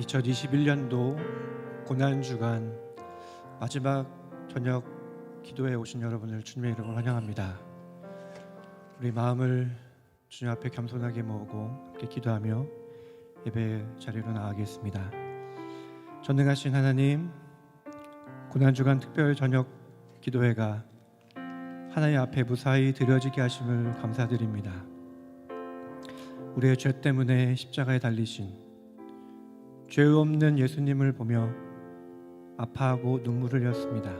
2021년도 고난주간 마지막 저녁 기도에 오신 여러분을 주님의 이름으로 환영합니다. 우리 마음을 주님 앞에 겸손하게 모으고 함께 기도하며 예배 자리로 나아가겠습니다. 전능하신 하나님, 고난주간 특별 저녁 기도회가 하나님 앞에 무사히 드려지게 하심을 감사드립니다. 우리의 죄 때문에 십자가에 달리신 죄 없는 예수님을 보며 아파하고 눈물을 흘렸습니다.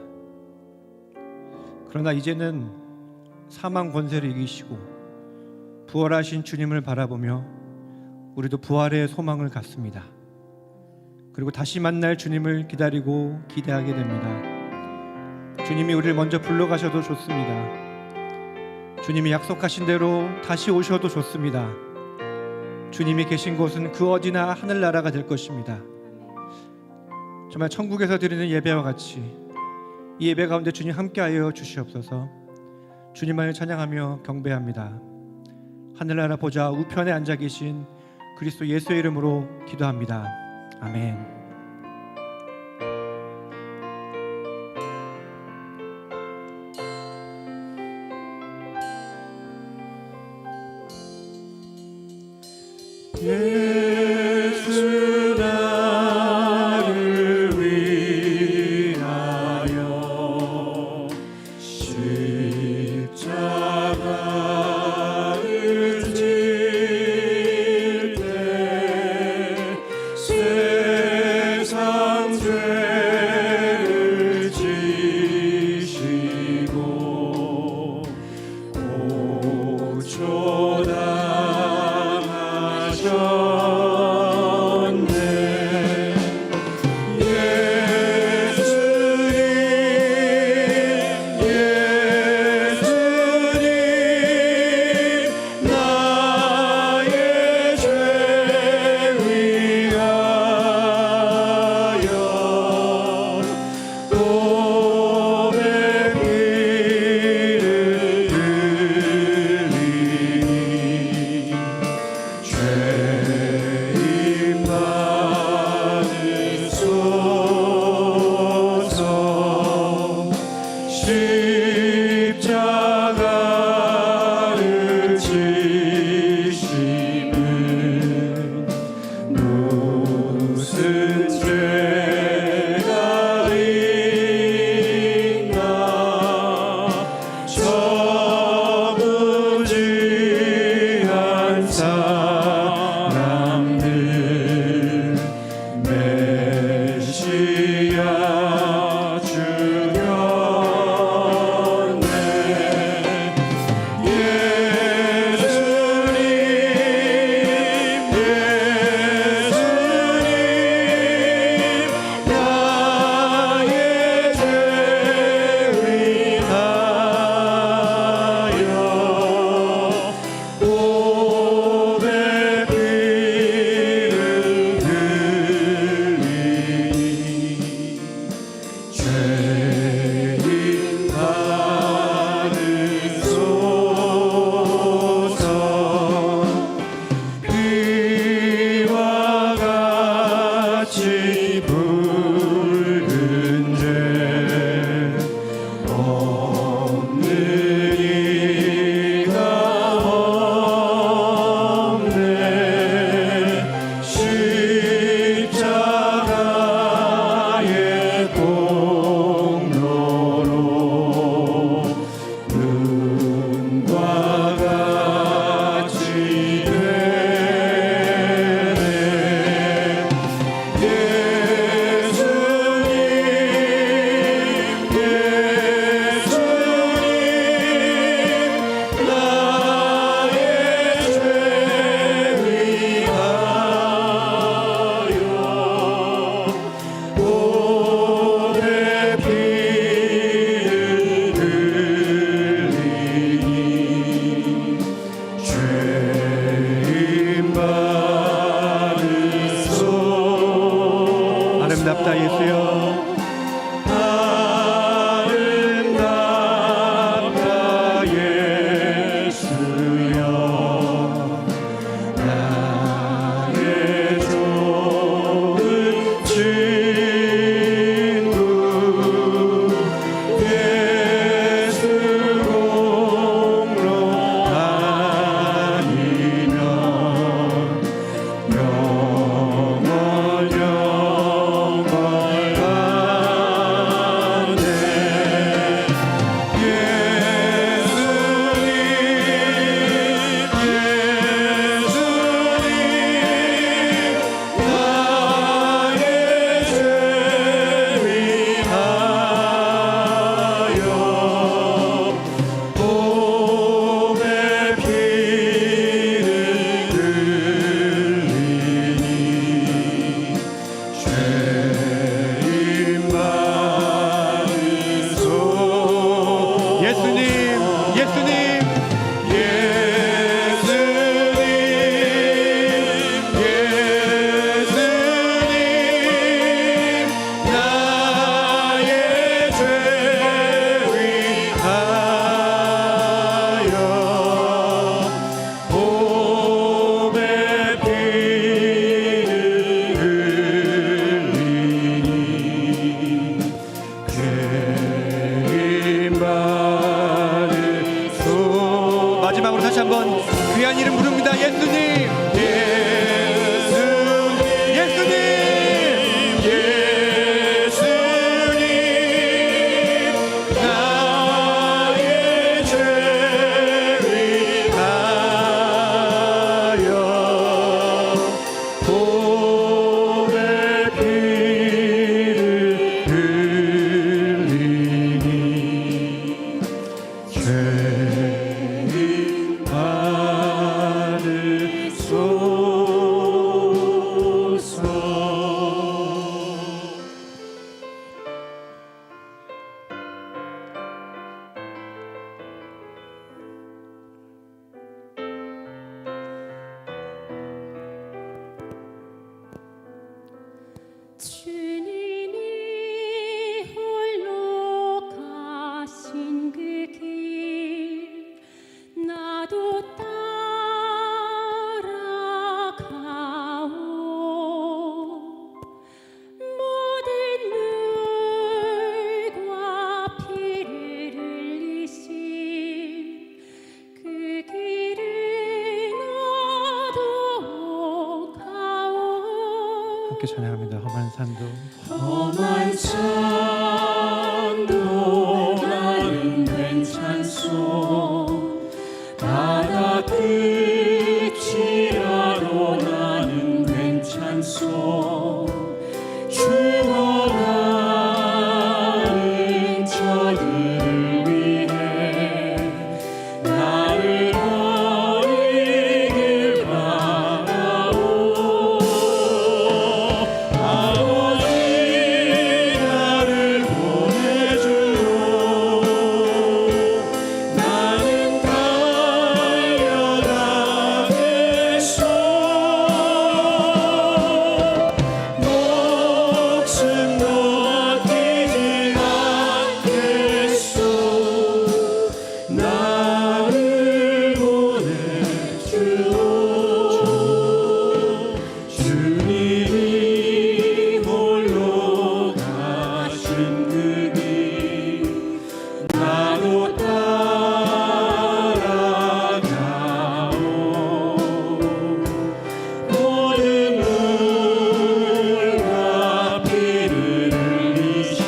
그러나 이제는 사망 권세를 이기시고 부활하신 주님을 바라보며 우리도 부활의 소망을 갖습니다. 그리고 다시 만날 주님을 기다리고 기대하게 됩니다. 주님이 우리를 먼저 불러가셔도 좋습니다. 주님이 약속하신 대로 다시 오셔도 좋습니다. 주님이 계신 곳은 그 어디나 하늘나라가 될 것입니다. 정말 천국에서 드리는 예배와 같이 이 예배 가운데 주님 함께하여 주시옵소서. 주님만을 찬양하며 경배합니다. 하늘나라 보좌 우편에 앉아 계신 그리스도 예수의 이름으로 기도합니다. 아멘. 예수 나를 위하여 십자가를 질 때 세상 죄를 지시고 오초다 십자가를 지심은 무슨 죄가 있나 저무지한 사람들 메시아 아름답다 예수여. 아름답다 예수여 나의 좋은 주님이 홀로 가신 그 길 나도 따라가오. 모든 물과 피를 흘리신 그 길을 나도 가오. 함께 찬양합니다. 험한 산도 험한 산도 나는 괜찮소. 바다 끝이라도 나는 괜찮소. 죽어가는 저들을 위해 나를 버리길 바라오. 아버지 나를 보내주오. 나는 달려가겠소. 목숨도 아끼지 않겠소. 나를 보내주오. 주님이 홀로 가신 그 길 나도 따라가오. 모든 물과 피를 흘리신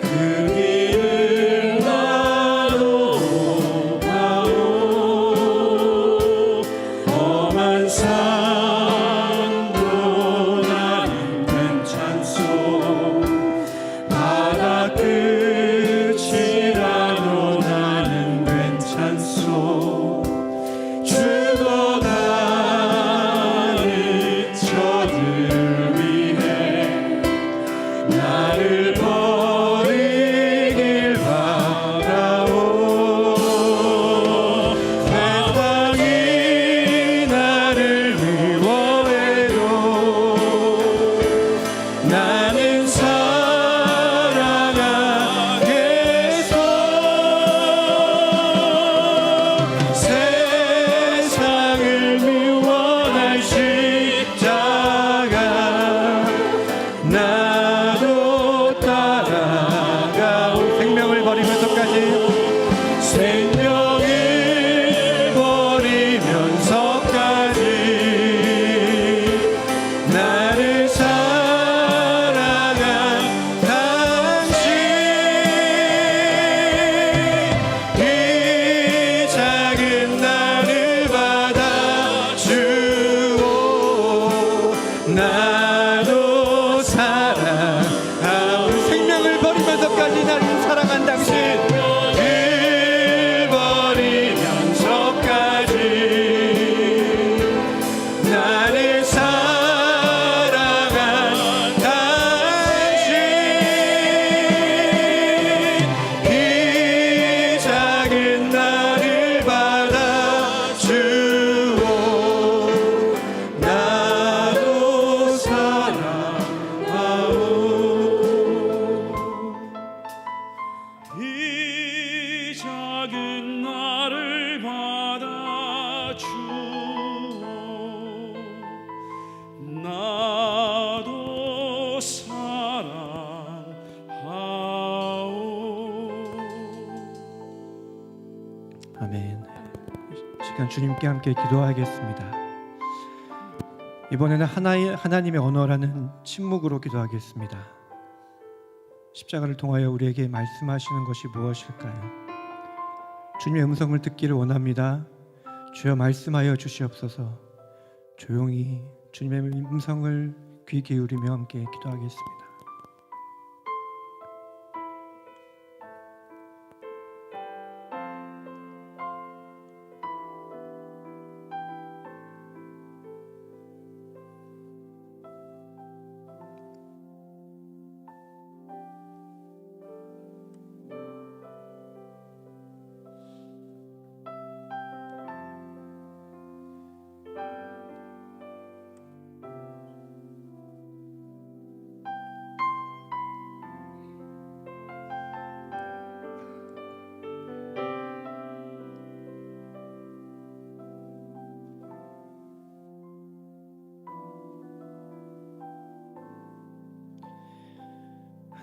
그 길을 나도 가오. 험한 산도 나는 괜찮소. 바다 끝이라도 나는 괜찮소. 죽어가는 저들을 위해 나를 버리길 바라오. 세상이 나를 미워해도 나는 사랑하겠소. 세상을 미워할 십자가 나도 따라가오. 생명을 버리면서까지 생명을 버리면서까지 나를 사랑한 당신 이 작은 나를 받아주오. 나도 사랑하오. 생명을 버리면서까지 나를 사랑한 당신 버리면서까지 나를 사랑한 당신 이 작은 나를 받아주오. 나도 사랑하오. 이 작은 나를 받아주오. 나도 사랑하오. 아멘. 이 시간 주님께 함께 기도하겠습니다. 이번에는 하나님의 언어라는 침묵으로 기도하겠습니다. 십자가를 통하여 우리에게 말씀하시는 것이 무엇일까요? 주님의 음성을 듣기를 원합니다. 주여 말씀하여 주시옵소서. 조용히 주님의 음성을 귀 기울이며 함께 기도하겠습니다.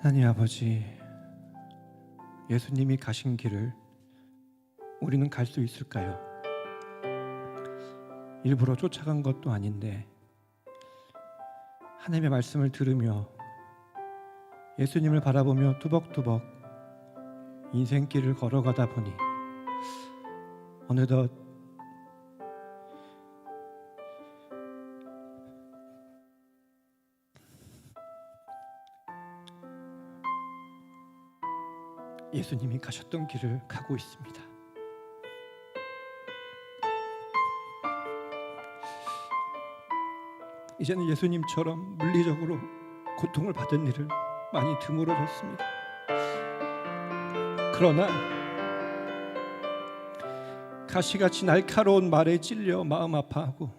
하나님 아버지, 예수님이 가신 길을 우리는 갈 수 있을까요? 일부러 쫓아간 것도 아닌데 하나님의 말씀을 들으며 예수님을 바라보며 투벅투벅 인생길을 걸어가다 보니 어느덧 예수님이 가셨던 길을 가고 있습니다. 이제는 예수님처럼 물리적으로 고통을 받은 일을 많이 드물어졌습니다. 그러나 가시같이 날카로운 말에 찔려 마음 아파하고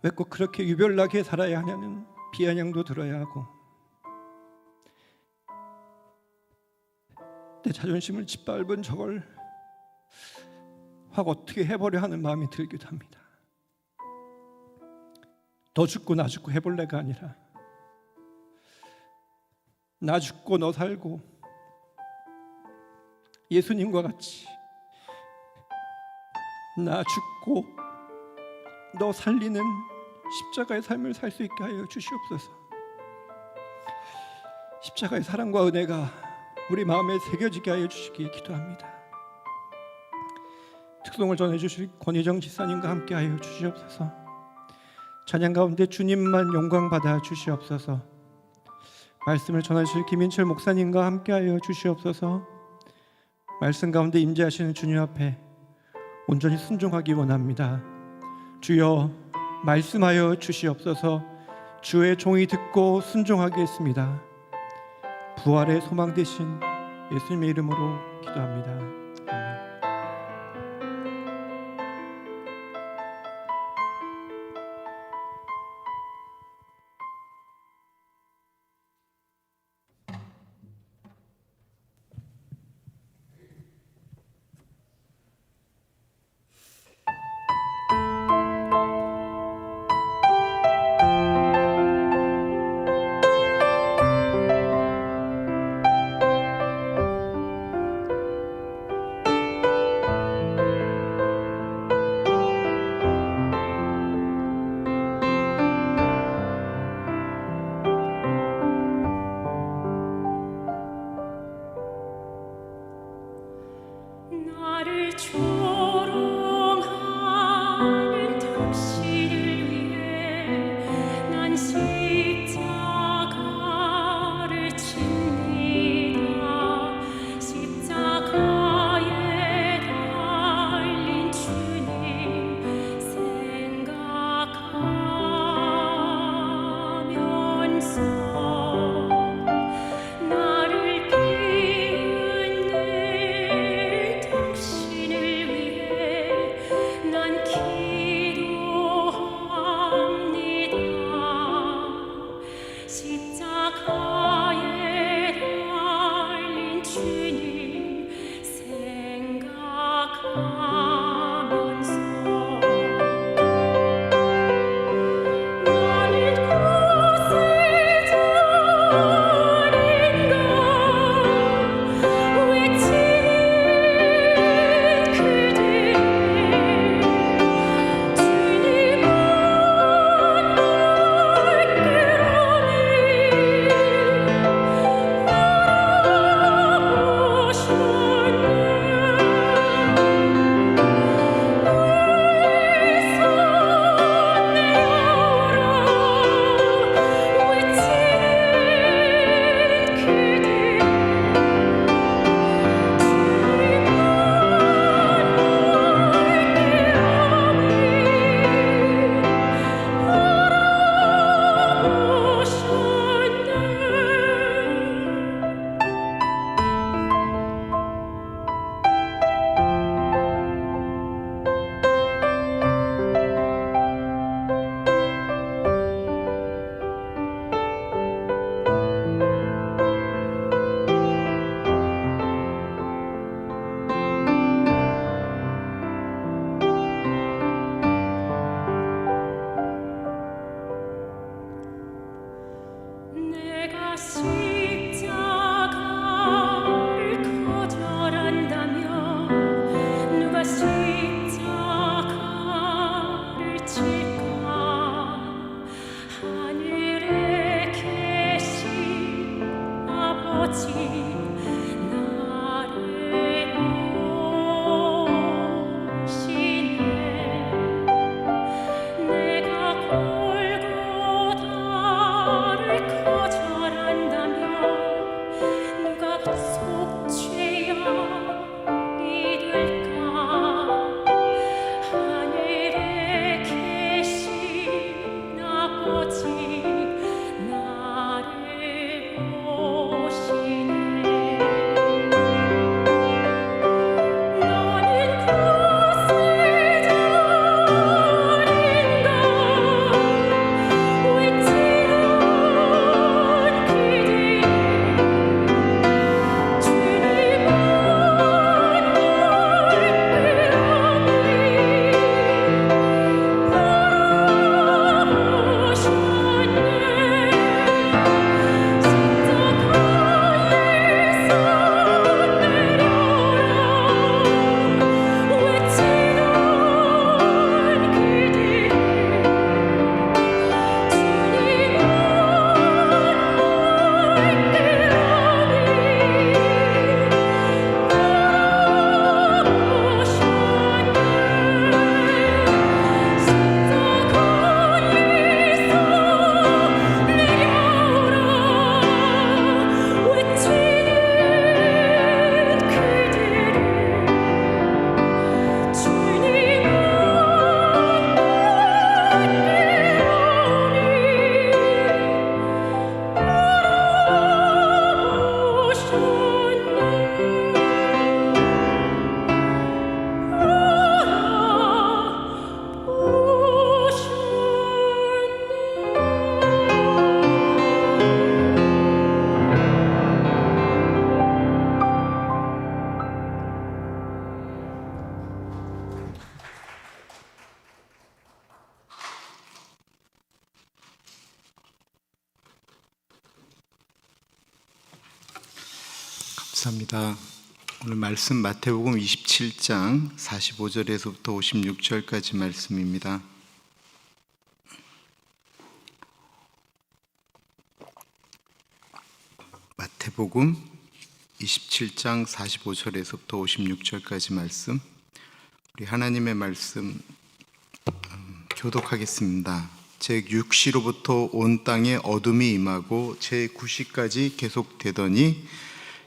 왜 꼭 그렇게 유별나게 살아야 하냐는 비아냥도 들어야 하고 내 자존심을 짓밟은 저걸 확 어떻게 해보려 하는 마음이 들기도 합니다. 너 죽고 나 죽고 해볼래가 아니라 나 죽고 너 살고 예수님과 같이 나 죽고 너 살리는 십자가의 삶을 살 수 있게 하여 주시옵소서. 십자가의 사랑과 은혜가 우리 마음에 새겨지게 하여 주시기 기도합니다. 특송을 전해주실 권희정 지사님과 함께 하여 주시옵소서. 찬양 가운데 주님만 영광 받아 주시옵소서. 말씀을 전하실 김인철 목사님과 함께 하여 주시옵소서. 말씀 가운데 임재하시는 주님 앞에 온전히 순종하기 원합니다. 주여 말씀하여 주시옵소서. 주의 종이 듣고 순종하겠습니다. 부활의 소망 되신 예수님의 이름으로 기도합니다. 아멘. 감사합니다. 오늘 말씀 마태복음 27장 45절에서부터 56절까지 말씀입니다. 마태복음 27장 45절에서부터 56절까지 말씀, 우리 하나님의 말씀 교독하겠습니다. 제6시로부터 온 땅에 어둠이 임하고 제9시까지 계속되더니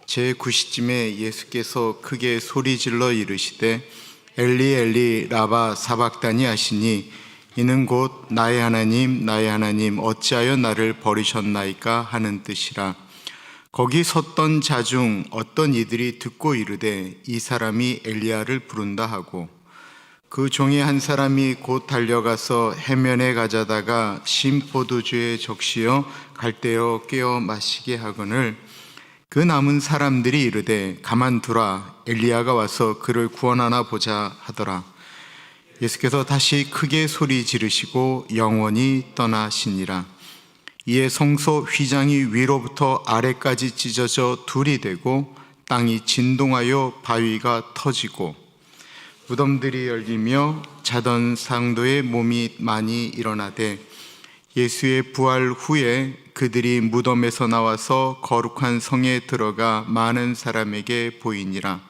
제9시쯤에 예수께서 크게 소리질러 이르시되 엘리 엘리 라바 사박다니 하시니 이는 곧 나의 하나님 어찌하여 나를 버리셨나이까 하는 뜻이라. 거기 섰던 자 중 어떤 이들이 듣고 이르되 이 사람이 엘리야를 부른다 하고, 그 종의 한 사람이 곧 달려가서 해면에 가져다가 신 포도주에 적시어 갈대어 깨어 마시게 하거늘, 그 남은 사람들이 이르되 가만두라, 엘리야가 와서 그를 구원하나 보자 하더라. 예수께서 다시 크게 소리 지르시고 영원히 떠나시니라. 이에 성소 휘장이 위로부터 아래까지 찢어져 둘이 되고 땅이 진동하여 바위가 터지고 무덤들이 열리며 자던 상도의 몸이 많이 일어나되, 예수의 부활 후에 그들이 무덤에서 나와서 거룩한 성에 들어가 많은 사람에게 보이니라.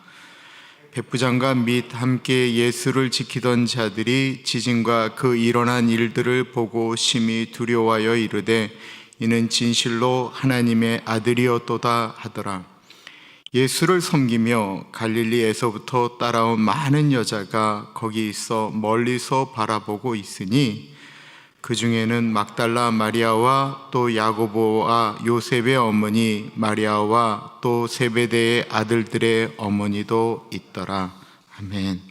백부장과 및 함께 예수를 지키던 자들이 지진과 그 일어난 일들을 보고 심히 두려워하여 이르되 이는 진실로 하나님의 아들이었도다 하더라. 예수를 섬기며 갈릴리에서부터 따라온 많은 여자가 거기 있어 멀리서 바라보고 있으니, 그 중에는 막달라 마리아와 또 야고보와 요셉의 어머니 마리아와 또 세베대의 아들들의 어머니도 있더라. 아멘.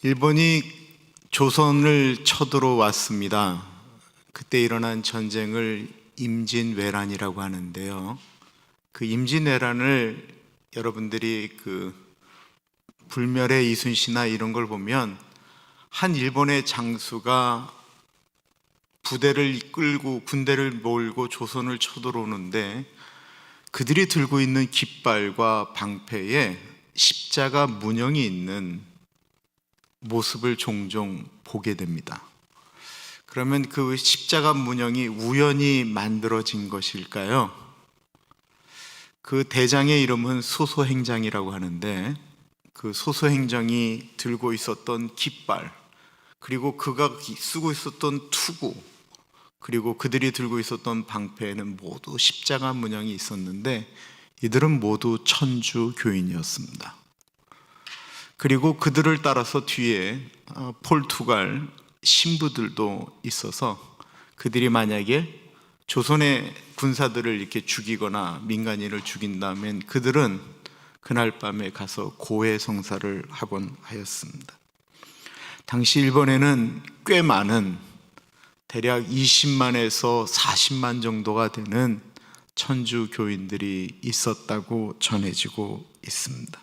일본이 조선을 쳐들어왔습니다. 그때 일어난 전쟁을 임진왜란이라고 하는데요, 그 임진왜란을 여러분들이 그 불멸의 이순신이나 이런 걸 보면 한 일본의 장수가 부대를 끌고 군대를 몰고 조선을 쳐들어오는데, 그들이 들고 있는 깃발과 방패에 십자가 문양이 있는 모습을 종종 보게 됩니다. 그러면 그 십자가 문양이 우연히 만들어진 것일까요? 그 대장의 이름은 소소행장이라고 하는데, 그 소소행장이 들고 있었던 깃발, 그리고 그가 쓰고 있었던 투구, 그리고 그들이 들고 있었던 방패에는 모두 십자가 문양이 있었는데, 이들은 모두 천주 교인이었습니다. 그리고 그들을 따라서 뒤에 포르투갈 신부들도 있어서, 그들이 만약에 조선의 군사들을 이렇게 죽이거나 민간인을 죽인다면 그들은 그날 밤에 가서 고해 성사를 하곤 하였습니다. 당시 일본에는 꽤 많은, 대략 20만에서 40만 정도가 되는 천주 교인들이 있었다고 전해지고 있습니다.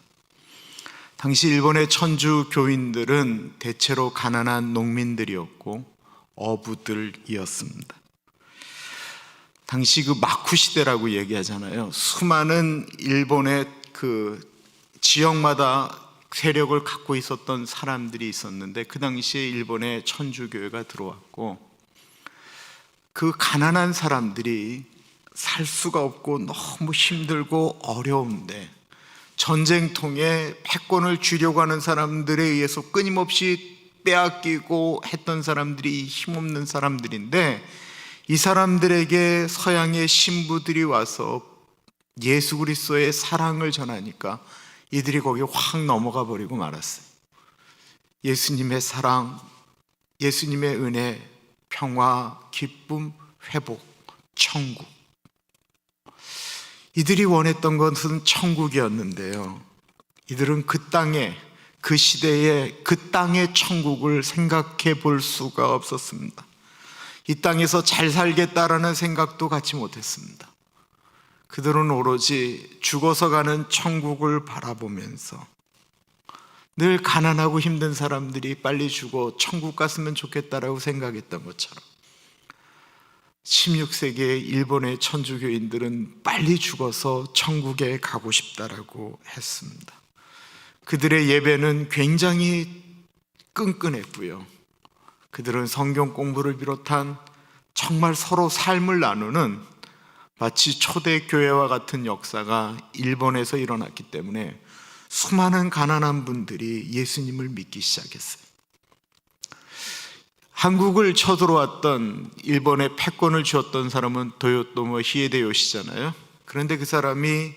당시 일본의 천주 교인들은 대체로 가난한 농민들이었고 어부들이었습니다. 당시 그 마쿠 시대라고 얘기하잖아요. 수많은 일본의 그 지역마다 세력을 갖고 있었던 사람들이 있었는데, 그 당시에 일본에 천주교회가 들어왔고, 그 가난한 사람들이 살 수가 없고 너무 힘들고 어려운데, 전쟁통에 패권을 쥐려고 하는 사람들에 의해서 끊임없이 빼앗기고 했던 사람들이 힘없는 사람들인데, 이 사람들에게 서양의 신부들이 와서 예수 그리스도의 사랑을 전하니까 이들이 거기 확 넘어가 버리고 말았어요. 예수님의 사랑, 예수님의 은혜, 평화, 기쁨, 회복, 천국. 이들이 원했던 것은 천국이었는데요, 이들은 그 땅에, 그 시대에 그 땅의 천국을 생각해 볼 수가 없었습니다. 이 땅에서 잘 살겠다라는 생각도 갖지 못했습니다. 그들은 오로지 죽어서 가는 천국을 바라보면서, 늘 가난하고 힘든 사람들이 빨리 죽어 천국 갔으면 좋겠다라고 생각했던 것처럼, 16세기의 일본의 천주교인들은 빨리 죽어서 천국에 가고 싶다라고 했습니다. 그들의 예배는 굉장히 끈끈했고요. 그들은 성경 공부를 비롯한 정말 서로 삶을 나누는 마치 초대교회와 같은 역사가 일본에서 일어났기 때문에 수많은 가난한 분들이 예수님을 믿기 시작했어요. 한국을 쳐들어왔던 일본에 패권을 쥐었던 사람은 도요토모 히데요시잖아요. 그런데 그 사람이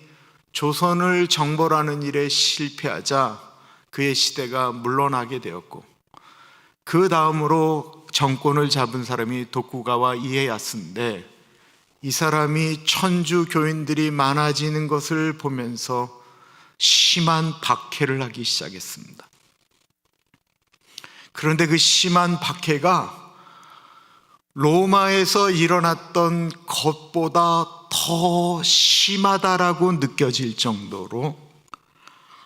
조선을 정벌하는 일에 실패하자 그의 시대가 물러나게 되었고, 그 다음으로 정권을 잡은 사람이 도쿠가와 이에야스인데, 이 사람이 천주 교인들이 많아지는 것을 보면서 심한 박해를 하기 시작했습니다. 그런데 그 심한 박해가 로마에서 일어났던 것보다 더 심하다라고 느껴질 정도로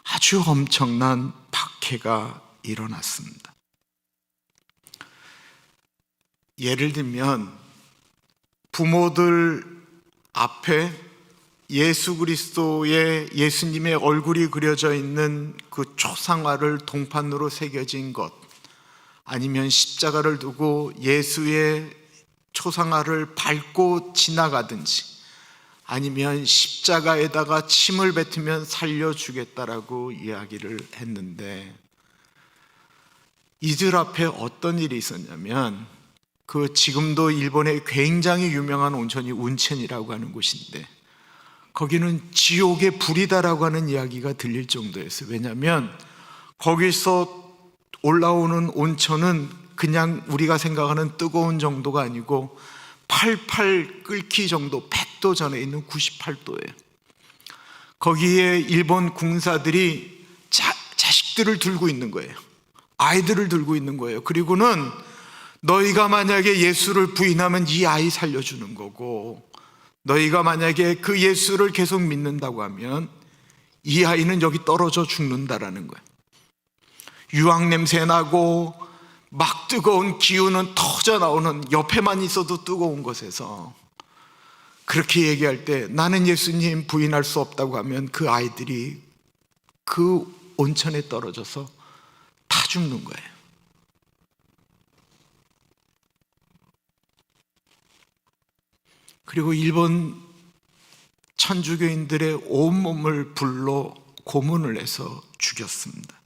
아주 엄청난 박해가 일어났습니다. 예를 들면 부모들 앞에 예수 그리스도의 예수님의 얼굴이 그려져 있는 그 초상화를 동판으로 새겨진 것, 아니면 십자가를 두고 예수의 초상화를 밟고 지나가든지, 아니면 십자가에다가 침을 뱉으면 살려주겠다라고 이야기를 했는데, 이들 앞에 어떤 일이 있었냐면, 그 지금도 일본에 굉장히 유명한 온천이 운첸이라고 하는 곳인데, 거기는 지옥의 불이다라고 하는 이야기가 들릴 정도였어요. 왜냐하면 거기서 올라오는 온천은 그냥 우리가 생각하는 뜨거운 정도가 아니고 88 끓기 정도, 100도 전에 있는 98도예요. 거기에 일본 군사들이 자식들을 들고 있는 거예요. 아이들을 들고 있는 거예요. 그리고는 너희가 만약에 예수를 부인하면 이 아이 살려주는 거고, 너희가 만약에 그 예수를 계속 믿는다고 하면 이 아이는 여기 떨어져 죽는다라는 거예요. 유황 냄새 나고 막 뜨거운 기운은 터져 나오는, 옆에만 있어도 뜨거운 곳에서 그렇게 얘기할 때 나는 예수님 부인할 수 없다고 하면 그 아이들이 그 온천에 떨어져서 다 죽는 거예요. 그리고 일본 천주교인들의 온몸을 불로 고문을 해서 죽였습니다.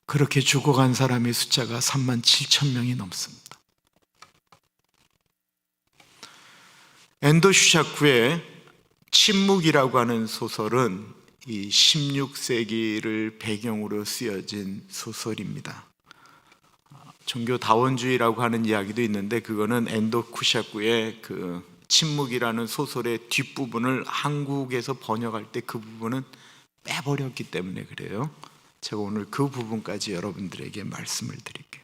그렇게 죽어간 사람의 숫자가 37,000명이 넘습니다. 엔도 슈샤쿠의 침묵이라고 하는 소설은 이 16세기를 배경으로 쓰여진 소설입니다. 종교 다원주의라고 하는 이야기도 있는데, 그거는 엔도 쿠샤쿠의 그 침묵이라는 소설의 뒷부분을 한국에서 번역할 때 그 부분은 빼버렸기 때문에 그래요. 제가 오늘 그 부분까지 여러분들에게 말씀을 드릴게요.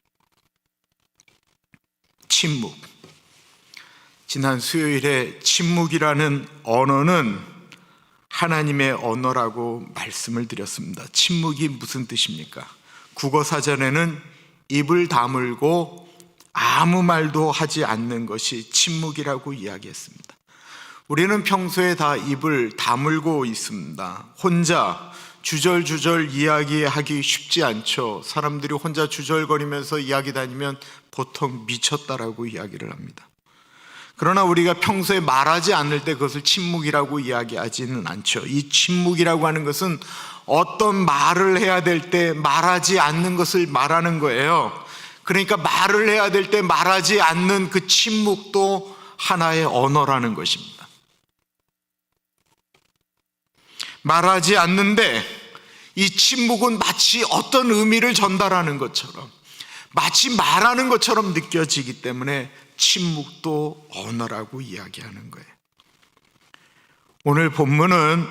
침묵. 지난 수요일에 침묵이라는 언어는 하나님의 언어라고 말씀을 드렸습니다. 침묵이 무슨 뜻입니까? 국어사전에는 입을 다물고 아무 말도 하지 않는 것이 침묵이라고 이야기했습니다. 우리는 평소에 다 입을 다물고 있습니다. 혼자 주절주절 이야기하기 쉽지 않죠. 사람들이 혼자 주절거리면서 이야기 다니면 보통 미쳤다라고 이야기를 합니다. 그러나 우리가 평소에 말하지 않을 때 그것을 침묵이라고 이야기하지는 않죠. 이 침묵이라고 하는 것은 어떤 말을 해야 될 때 말하지 않는 것을 말하는 거예요. 그러니까 말을 해야 될 때 말하지 않는 그 침묵도 하나의 언어라는 것입니다. 말하지 않는데 이 침묵은 마치 어떤 의미를 전달하는 것처럼, 마치 말하는 것처럼 느껴지기 때문에 침묵도 언어라고 이야기하는 거예요. 오늘 본문은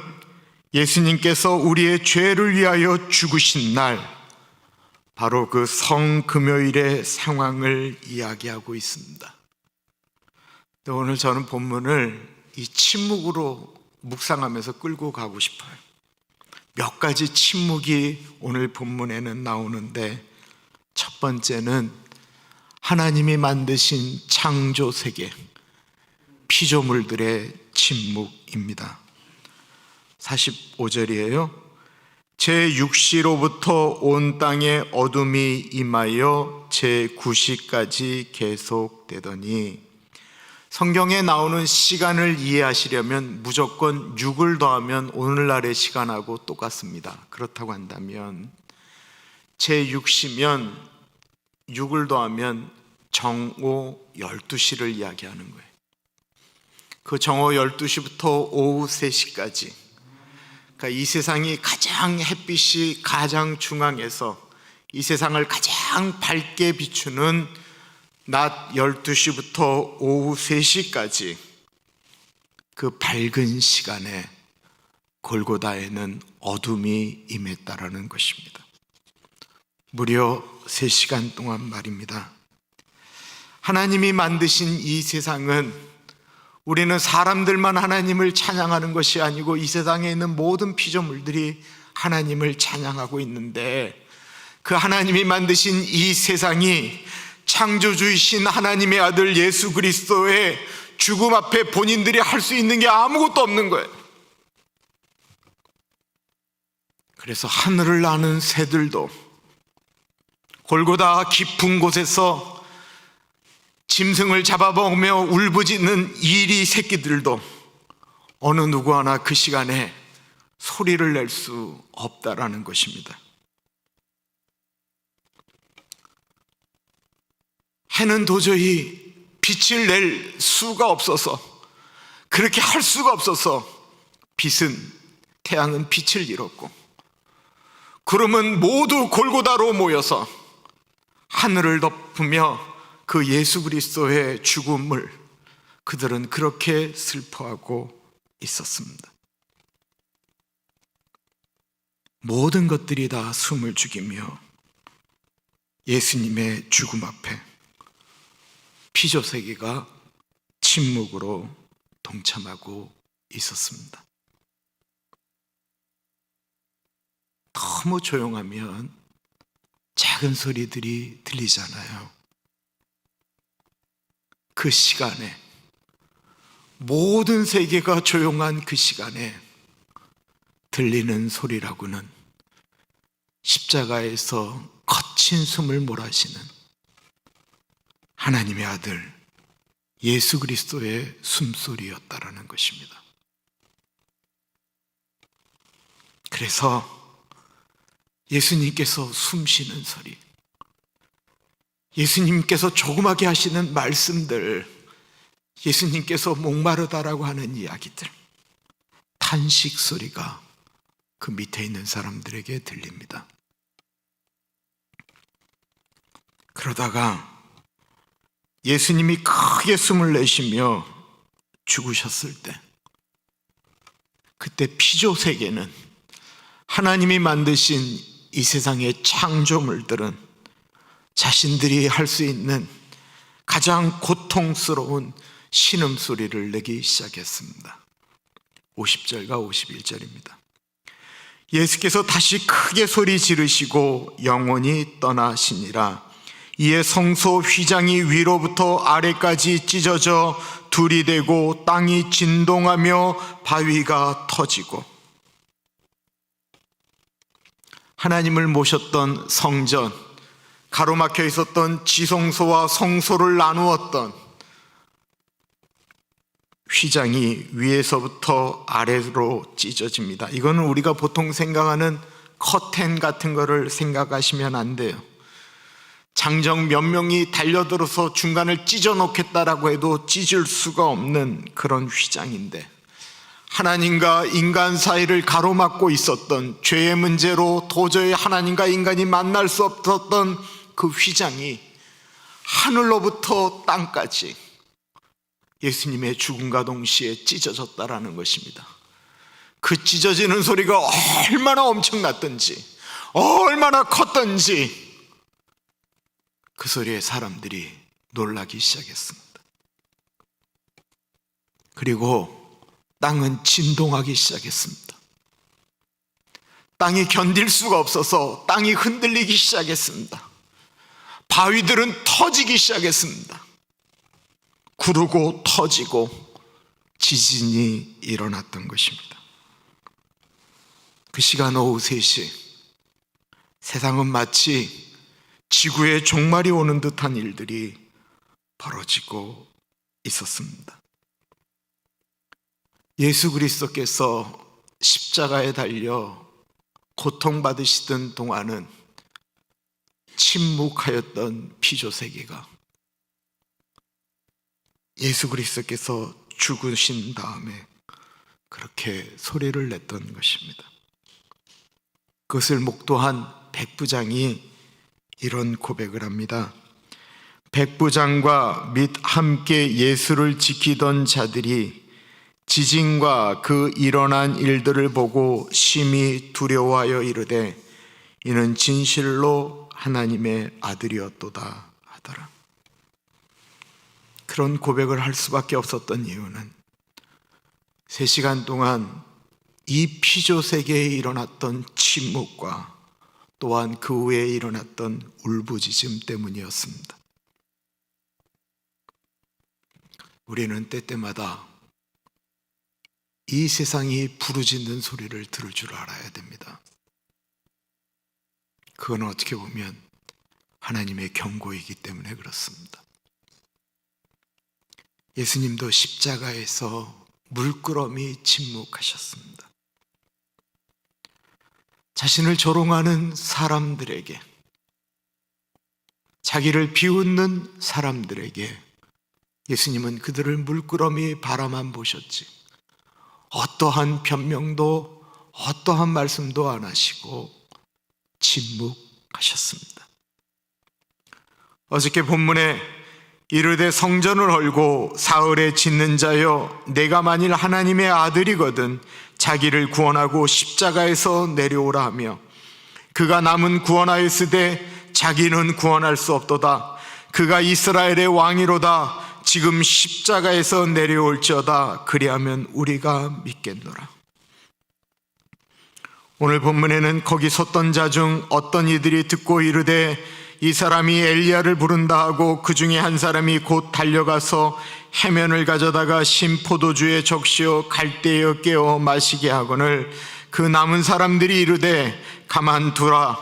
예수님께서 우리의 죄를 위하여 죽으신 날, 바로 그 성금요일의 상황을 이야기하고 있습니다. 오늘 저는 본문을 이 침묵으로 묵상하면서 끌고 가고 싶어요. 몇 가지 침묵이 오늘 본문에는 나오는데, 첫 번째는 하나님이 만드신 창조 세계, 피조물들의 침묵입니다. 45절이에요. 제 6시로부터 온 땅에 어둠이 임하여 제 9시까지 계속되더니, 성경에 나오는 시간을 이해하시려면 무조건 6을 더하면 오늘날의 시간하고 똑같습니다. 그렇다고 한다면 제 6시면 6을 더하면 정오 12시를 이야기하는 거예요. 그 정오 12시부터 오후 3시까지, 그러니까 이 세상이 가장 햇빛이 가장 중앙에서 이 세상을 가장 밝게 비추는 낮 12시부터 오후 3시까지 그 밝은 시간에 골고다에는 어둠이 임했다라는 것입니다. 무려 3시간 동안 말입니다. 하나님이 만드신 이 세상은 우리는 사람들만 하나님을 찬양하는 것이 아니고 이 세상에 있는 모든 피조물들이 하나님을 찬양하고 있는데, 그 하나님이 만드신 이 세상이 창조주이신 하나님의 아들 예수 그리스도의 죽음 앞에 본인들이 할 수 있는 게 아무것도 없는 거예요. 그래서 하늘을 나는 새들도, 골고다 깊은 곳에서 짐승을 잡아먹으며 울부짖는 이리 새끼들도 어느 누구 하나 그 시간에 소리를 낼 수 없다라는 것입니다. 해는 도저히 빛을 낼 수가 없어서, 그렇게 할 수가 없어서 태양은 빛을 잃었고, 구름은 모두 골고다로 모여서 하늘을 덮으며 그 예수 그리스도의 죽음을 그들은 그렇게 슬퍼하고 있었습니다. 모든 것들이 다 숨을 죽이며 예수님의 죽음 앞에 피조세계가 침묵으로 동참하고 있었습니다. 너무 조용하면 작은 소리들이 들리잖아요. 그 시간에, 모든 세계가 조용한 그 시간에 들리는 소리라고는 십자가에서 거친 숨을 몰아쉬는 하나님의 아들 예수 그리스도의 숨소리였다라는 것입니다. 그래서 예수님께서 숨쉬는 소리, 예수님께서 조그맣게 하시는 말씀들, 예수님께서 목마르다라고 하는 이야기들, 탄식 소리가 그 밑에 있는 사람들에게 들립니다. 그러다가 예수님이 크게 숨을 내쉬며 죽으셨을 때, 그때 피조세계는, 하나님이 만드신 이 세상의 창조물들은 자신들이 할 수 있는 가장 고통스러운 신음소리를 내기 시작했습니다. 50절과 51절입니다. 예수께서 다시 크게 소리 지르시고 영원히 떠나시니라. 이에 성소 휘장이 위로부터 아래까지 찢어져 둘이 되고 땅이 진동하며 바위가 터지고, 하나님을 모셨던 성전, 가로막혀 있었던 지성소와 성소를 나누었던 휘장이 위에서부터 아래로 찢어집니다. 이거는 우리가 보통 생각하는 커튼 같은 거를 생각하시면 안 돼요. 장정 몇 명이 달려들어서 중간을 찢어 놓겠다라고 해도 찢을 수가 없는 그런 휘장인데, 하나님과 인간 사이를 가로막고 있었던, 죄의 문제로 도저히 하나님과 인간이 만날 수 없었던 그 휘장이 하늘로부터 땅까지 예수님의 죽음과 동시에 찢어졌다라는 것입니다. 그 찢어지는 소리가 얼마나 엄청났던지, 얼마나 컸던지, 그 소리에 사람들이 놀라기 시작했습니다. 그리고 땅은 진동하기 시작했습니다. 땅이 견딜 수가 없어서 땅이 흔들리기 시작했습니다. 바위들은 터지기 시작했습니다. 구르고 터지고 지진이 일어났던 것입니다. 그 시간 오후 3시, 세상은 마치 지구의 종말이 오는 듯한 일들이 벌어지고 있었습니다. 예수 그리스도께서 십자가에 달려 고통받으시던 동안은 침묵하였던 피조세계가 예수 그리스도께서 죽으신 다음에 그렇게 소리를 냈던 것입니다. 그것을 목도한 백부장이 이런 고백을 합니다. 백부장과 및 함께 예수를 지키던 자들이 지진과 그 일어난 일들을 보고 심히 두려워하여 이르되 이는 진실로 하나님의 아들이었도다 하더라. 그런 고백을 할 수밖에 없었던 이유는 3시간 동안 이 피조세계에 일어났던 침묵과 또한 그 후에 일어났던 울부짖음 때문이었습니다. 우리는 때때마다 이 세상이 부르짖는 소리를 들을 줄 알아야 됩니다. 그건 어떻게 보면 하나님의 경고이기 때문에 그렇습니다. 예수님도 십자가에서 물끄러미 침묵하셨습니다. 자신을 조롱하는 사람들에게, 자기를 비웃는 사람들에게 예수님은 그들을 물끄러미 바라만 보셨지 어떠한 변명도 어떠한 말씀도 안 하시고 침묵하셨습니다. 어저께 본문에 이르되 성전을 헐고 사흘에 짓는 자여 내가 만일 하나님의 아들이거든 자기를 구원하고 십자가에서 내려오라 하며 그가 남은 구원하였으되 자기는 구원할 수 없도다. 그가 이스라엘의 왕이로다. 지금 십자가에서 내려올지어다. 그리하면 우리가 믿겠노라. 오늘 본문에는 거기 섰던 자 중 어떤 이들이 듣고 이르되 이 사람이 엘리야를 부른다 하고 그 중에 한 사람이 곧 달려가서 해면을 가져다가 신 포도주에 적시어 갈대에 깨어 마시게 하거늘 그 남은 사람들이 이르되 가만두라.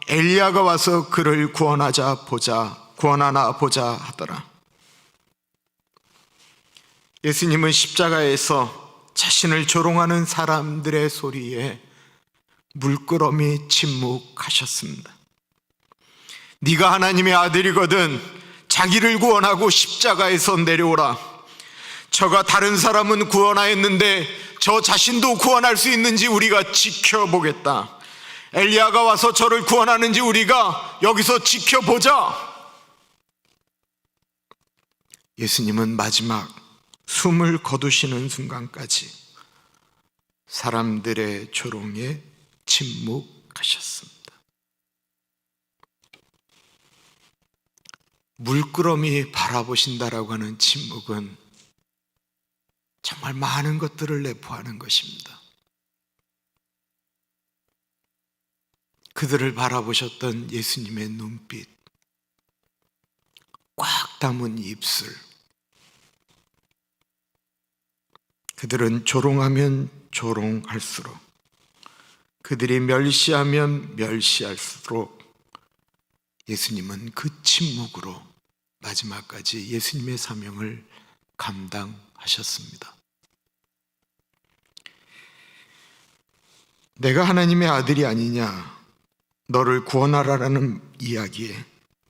엘리야가 와서 그를 구원하나 보자 하더라. 예수님은 십자가에서 자신을 조롱하는 사람들의 소리에 물끄러미 침묵하셨습니다. 네가 하나님의 아들이거든 자기를 구원하고 십자가에서 내려오라. 저가 다른 사람은 구원하였는데 저 자신도 구원할 수 있는지 우리가 지켜보겠다. 엘리야가 와서 저를 구원하는지 우리가 여기서 지켜보자. 예수님은 마지막 숨을 거두시는 순간까지 사람들의 조롱에 침묵하셨습니다. 물끄러미 바라보신다라고 하는 침묵은 정말 많은 것들을 내포하는 것입니다. 그들을 바라보셨던 예수님의 눈빛, 꽉 담은 입술, 그들은 조롱하면 조롱할수록, 그들이 멸시하면 멸시할수록 예수님은 그 침묵으로 마지막까지 예수님의 사명을 감당하셨습니다. 내가 하나님의 아들이 아니냐, 너를 구원하라라는 이야기에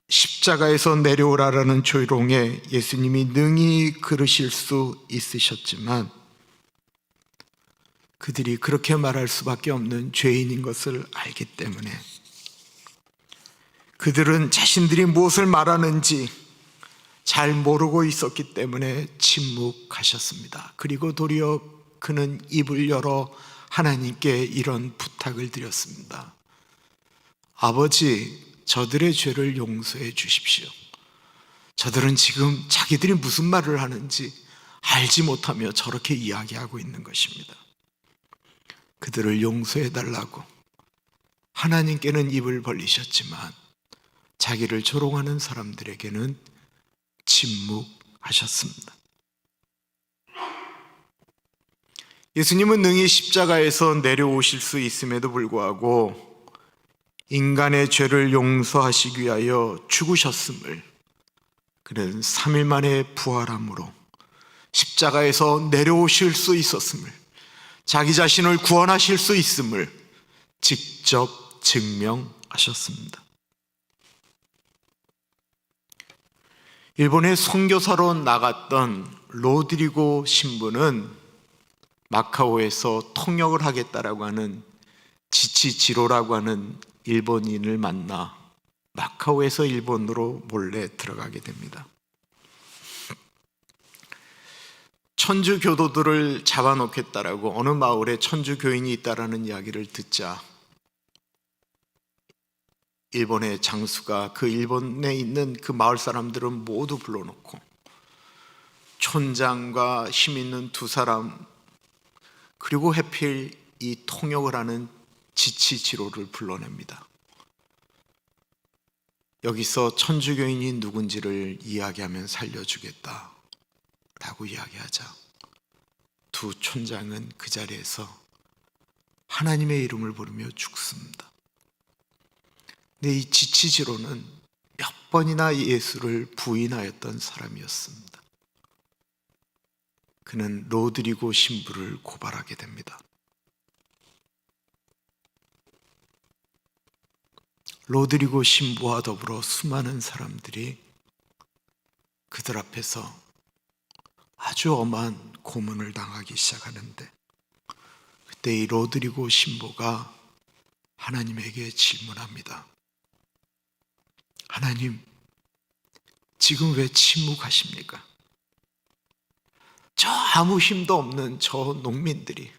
십자가에서 내려오라라는 조롱에 예수님이 능히 그러실 수 있으셨지만 그들이 그렇게 말할 수밖에 없는 죄인인 것을 알기 때문에 그들은 자신들이 무엇을 말하는지 잘 모르고 있었기 때문에 침묵하셨습니다. 그리고 도리어 그는 입을 열어 하나님께 이런 부탁을 드렸습니다. 아버지, 저들의 죄를 용서해 주십시오. 저들은 지금 자기들이 무슨 말을 하는지 알지 못하며 저렇게 이야기하고 있는 것입니다. 그들을 용서해 달라고 하나님께는 입을 벌리셨지만 자기를 조롱하는 사람들에게는 침묵하셨습니다. 예수님은 능히 십자가에서 내려오실 수 있음에도 불구하고 인간의 죄를 용서하시기 위하여 죽으셨음을, 그는 3일 만에 부활함으로 십자가에서 내려오실 수 있었음을, 자기 자신을 구원하실 수 있음을 직접 증명하셨습니다. 일본에 선교사로 나갔던 로드리고 신부는 마카오에서 통역을 하겠다라고 하는 지치지로라고 하는 일본인을 만나 마카오에서 일본으로 몰래 들어가게 됩니다. 천주 교도들을 잡아놓겠다라고 어느 마을에 천주 교인이 있다라는 이야기를 듣자 일본의 장수가 그 일본에 있는 그 마을 사람들은 모두 불러놓고 촌장과 힘 있는 두 사람, 그리고 해필 이 통역을 하는 지치지로를 불러냅니다. 여기서 천주교인이 누군지를 이야기하면 살려주겠다 라고 이야기하자 두 촌장은 그 자리에서 하나님의 이름을 부르며 죽습니다. 근데 이 지치지로는 몇 번이나 예수를 부인하였던 사람이었습니다. 그는 로드리고 신부를 고발하게 됩니다. 로드리고 신부와 더불어 수많은 사람들이 그들 앞에서 아주 엄한 고문을 당하기 시작하는데, 그때 이 로드리고 신부가 하나님에게 질문합니다. 하나님, 지금 왜 침묵하십니까? 저 아무 힘도 없는 저 농민들이,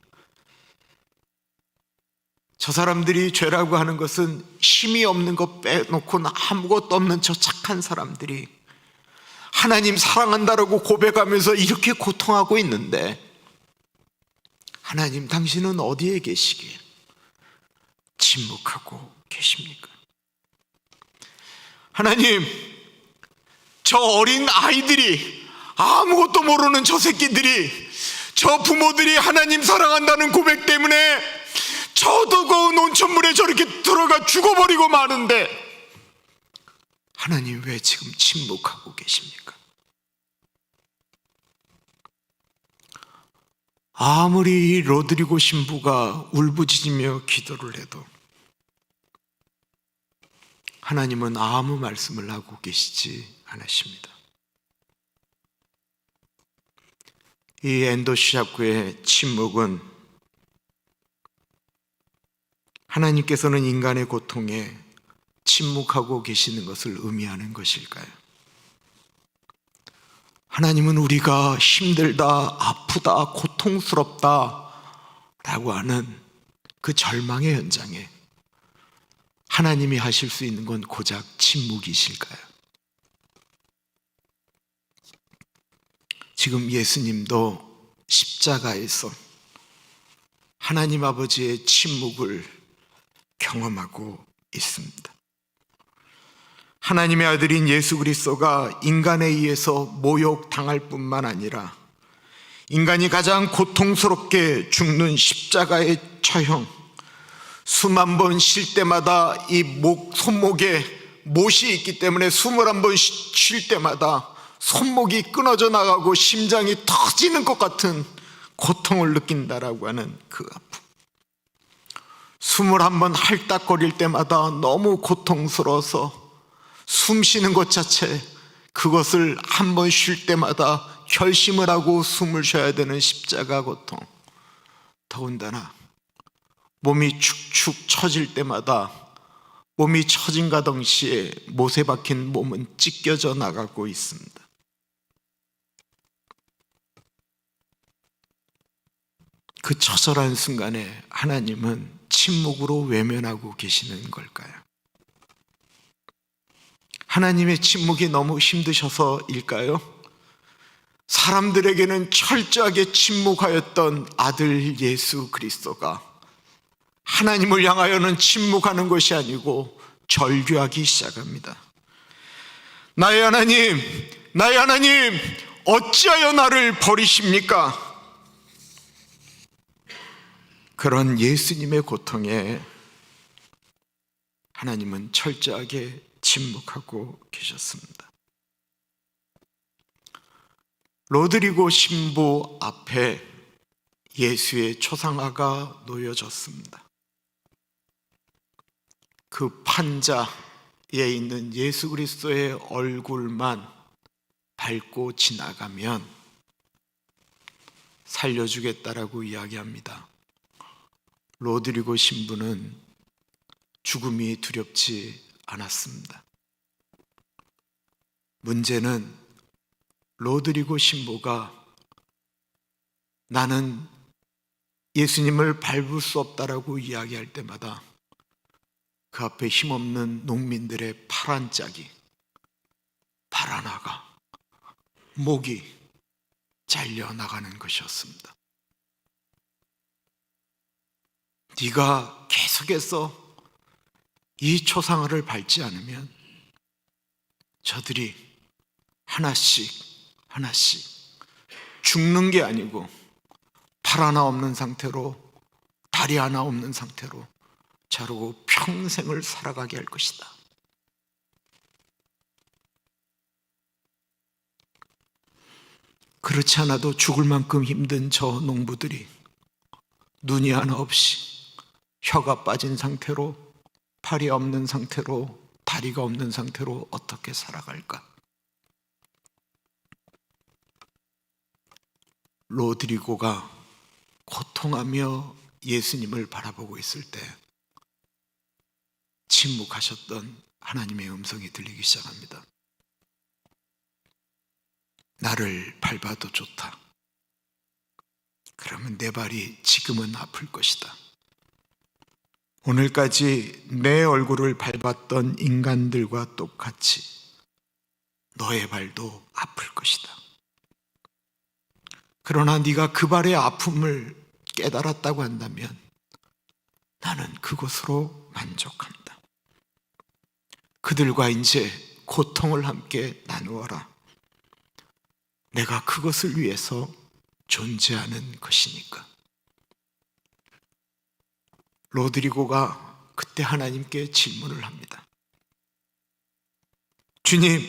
저 사람들이 죄라고 하는 것은 힘이 없는 것 빼놓고는 아무것도 없는 저 착한 사람들이 하나님 사랑한다라고 고백하면서 이렇게 고통하고 있는데, 하나님 당신은 어디에 계시기에 침묵하고 계십니까? 하나님, 저 어린 아이들이, 아무것도 모르는 저 새끼들이, 저 부모들이 하나님 사랑한다는 고백 때문에 저 뜨거운 온천물에 저렇게 들어가 죽어버리고 마는데 하나님 왜 지금 침묵하고 계십니까? 아무리 로드리고 신부가 울부짖으며 기도를 해도 하나님은 아무 말씀을 하고 계시지 않으십니다. 이 엔도시아쿠의 침묵은 하나님께서는 인간의 고통에 침묵하고 계시는 것을 의미하는 것일까요? 하나님은 우리가 힘들다, 아프다, 고통스럽다 라고 하는 그 절망의 현장에 하나님이 하실 수 있는 건 고작 침묵이실까요? 지금 예수님도 십자가에서 하나님 아버지의 침묵을 경험하고 있습니다. 하나님의 아들인 예수 그리스도가 인간에 의해서 모욕당할 뿐만 아니라 인간이 가장 고통스럽게 죽는 십자가의 처형, 수만 번 쉴 때마다 이 손목에 못이 있기 때문에 21번 쉴 때마다 손목이 끊어져 나가고 심장이 터지는 것 같은 고통을 느낀다라고 하는 그 아픔, 21번 할딱거릴 때마다 너무 고통스러워서 숨 쉬는 것 자체, 그것을 한 번 쉴 때마다 결심을 하고 숨을 쉬어야 되는 십자가 고통, 더군다나 몸이 축축 처질 때마다 몸이 처진과 동시에 못에 박힌 몸은 찢겨져 나가고 있습니다. 그 처절한 순간에 하나님은 침묵으로 외면하고 계시는 걸까요? 하나님의 침묵이 너무 힘드셔서일까요? 사람들에게는 철저하게 침묵하였던 아들 예수 그리스도가 하나님을 향하여는 침묵하는 것이 아니고 절규하기 시작합니다. 나의 하나님, 나의 하나님, 어찌하여 나를 버리십니까? 그런 예수님의 고통에 하나님은 철저하게 침묵하고 계셨습니다. 로드리고 신부 앞에 예수의 초상화가 놓여졌습니다. 그 판자에 있는 예수 그리스도의 얼굴만 밟고 지나가면 살려주겠다라고 이야기합니다. 로드리고 신부는 죽음이 두렵지 않았습니다. 문제는 로드리고 신부가 나는 예수님을 밟을 수 없다라고 이야기할 때마다 그 앞에 힘없는 농민들의 파란 짝이 발아나가 목이 잘려나가는 것이었습니다. 네가 계속해서 이 초상화를 밟지 않으면 저들이 하나씩 죽는 게 아니고 팔 하나 없는 상태로, 다리 하나 없는 상태로 자르고 평생을 살아가게 할 것이다. 그렇지 않아도 죽을 만큼 힘든 저 농부들이 눈이 하나 없이 혀가 빠진 상태로, 팔이 없는 상태로, 다리가 없는 상태로 어떻게 살아갈까? 로드리고가 고통하며 예수님을 바라보고 있을 때 침묵하셨던 하나님의 음성이 들리기 시작합니다. 나를 밟아도 좋다. 그러면 내 발이 지금은 아플 것이다. 오늘까지 내 얼굴을 밟았던 인간들과 똑같이 너의 발도 아플 것이다. 그러나 네가 그 발의 아픔을 깨달았다고 한다면 나는 그것으로 만족한다. 그들과 이제 고통을 함께 나누어라. 내가 그것을 위해서 존재하는 것이니까. 로드리고가 그때 하나님께 질문을 합니다. 주님,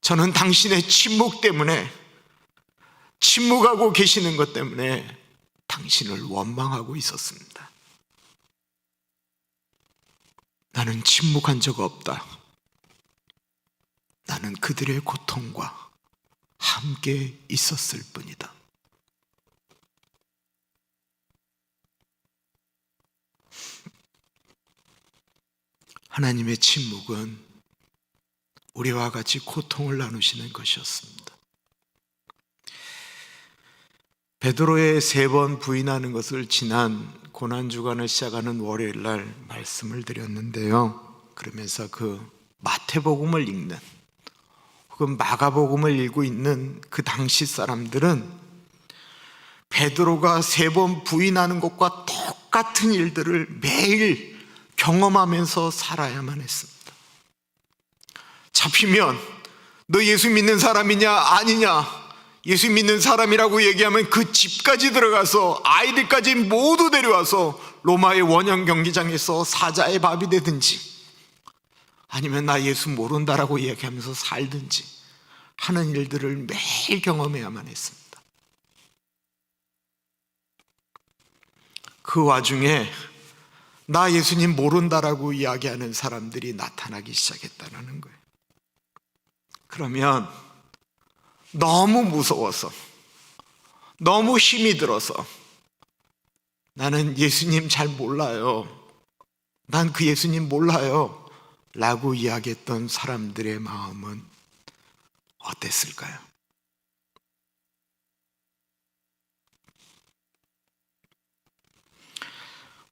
저는 당신의 침묵 때문에, 침묵하고 계시는 것 때문에 당신을 원망하고 있었습니다. 나는 침묵한 적 없다. 나는 그들의 고통과 함께 있었을 뿐이다. 하나님의 침묵은 우리와 같이 고통을 나누시는 것이었습니다. 베드로의 3번 부인하는 것을 지난 고난주간을 시작하는 월요일 날 말씀을 드렸는데요. 그러면서 그 마태복음을 읽는 혹은 마가복음을 읽고 있는 그 당시 사람들은 베드로가 3번 부인하는 것과 똑같은 일들을 매일 경험하면서 살아야만 했습니다. 잡히면 너 예수 믿는 사람이냐 아니냐, 예수 믿는 사람이라고 얘기하면 그 집까지 들어가서 아이들까지 모두 데려와서 로마의 원형 경기장에서 사자의 밥이 되든지 아니면 나 예수 모른다라고 이야기하면서 살든지 하는 일들을 매일 경험해야만 했습니다. 그 와중에 나 예수님 모른다라고 이야기하는 사람들이 나타나기 시작했다는 거예요. 그러면 너무 무서워서, 너무 힘이 들어서 나는 예수님 잘 몰라요, 난 그 예수님 몰라요 라고 이야기했던 사람들의 마음은 어땠을까요?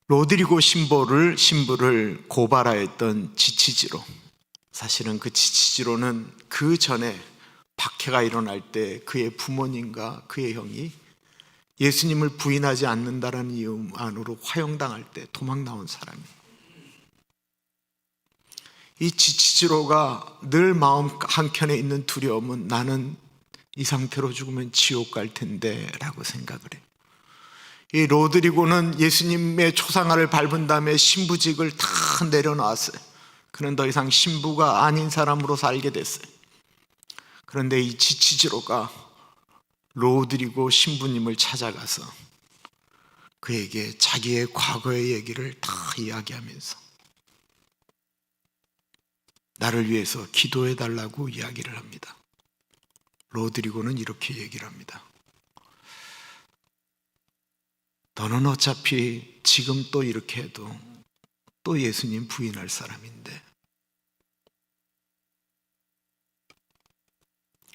로드리고 신부를 고발하였던 지치지로, 사실은 그 지치지로는 그 전에 박해가 일어날 때 그의 부모님과 그의 형이 예수님을 부인하지 않는다라는 이유 안으로 화형당할 때 도망 나온 사람이에요. 이 지치지로가 늘 마음 한켠에 있는 두려움은 나는 이 상태로 죽으면 지옥 갈 텐데 라고 생각을 해요. 이 로드리고는 예수님의 초상화를 밟은 다음에 신부직을 다 내려놨어요. 그는 더 이상 신부가 아닌 사람으로 살게 됐어요. 그런데 이 지치지로가 로드리고 신부님을 찾아가서 그에게 자기의 과거의 얘기를 다 이야기하면서 나를 위해서 기도해 달라고 이야기를 합니다. 로드리고는 이렇게 얘기를 합니다. 너는 어차피 지금 또 이렇게 해도 또 예수님 부인할 사람인데,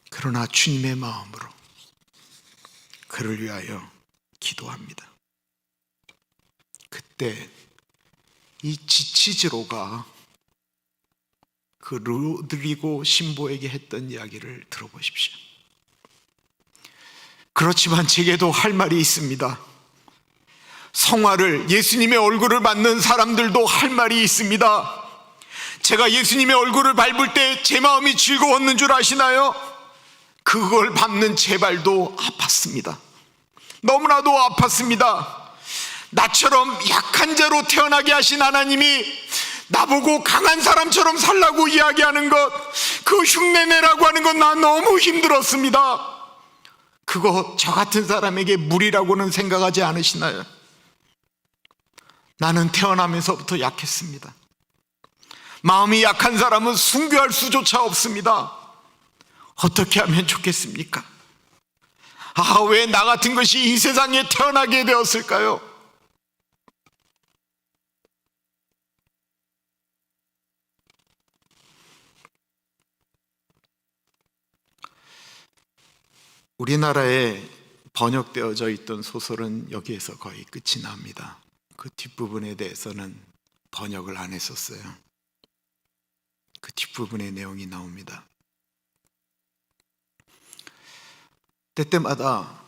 그러나 주님의 마음으로 그를 위하여 기도합니다. 그때 이 지치지로가 그 로드리고 신부에게 했던 이야기를 들어보십시오. 그렇지만 제게도 할 말이 있습니다. 성화를, 예수님의 얼굴을 받는 사람들도 할 말이 있습니다. 제가 예수님의 얼굴을 밟을 때 제 마음이 즐거웠는 줄 아시나요? 그걸 밟는 제 발도 아팠습니다. 너무나도 아팠습니다. 나처럼 약한 자로 태어나게 하신 하나님이 나보고 강한 사람처럼 살라고 이야기하는 것, 그 흉내내라고 하는 건 나 너무 힘들었습니다. 그거 저 같은 사람에게 무리라고는 생각하지 않으시나요? 나는 태어나면서부터 약했습니다. 마음이 약한 사람은 순교할 수조차 없습니다. 어떻게 하면 좋겠습니까? 왜 나 같은 것이 이 세상에 태어나게 되었을까요? 우리나라에 번역되어져 있던 소설은 여기에서 거의 끝이 납니다. 그 뒷부분에 대해서는 번역을 안 했었어요. 그 뒷부분의 내용이 나옵니다. 때때마다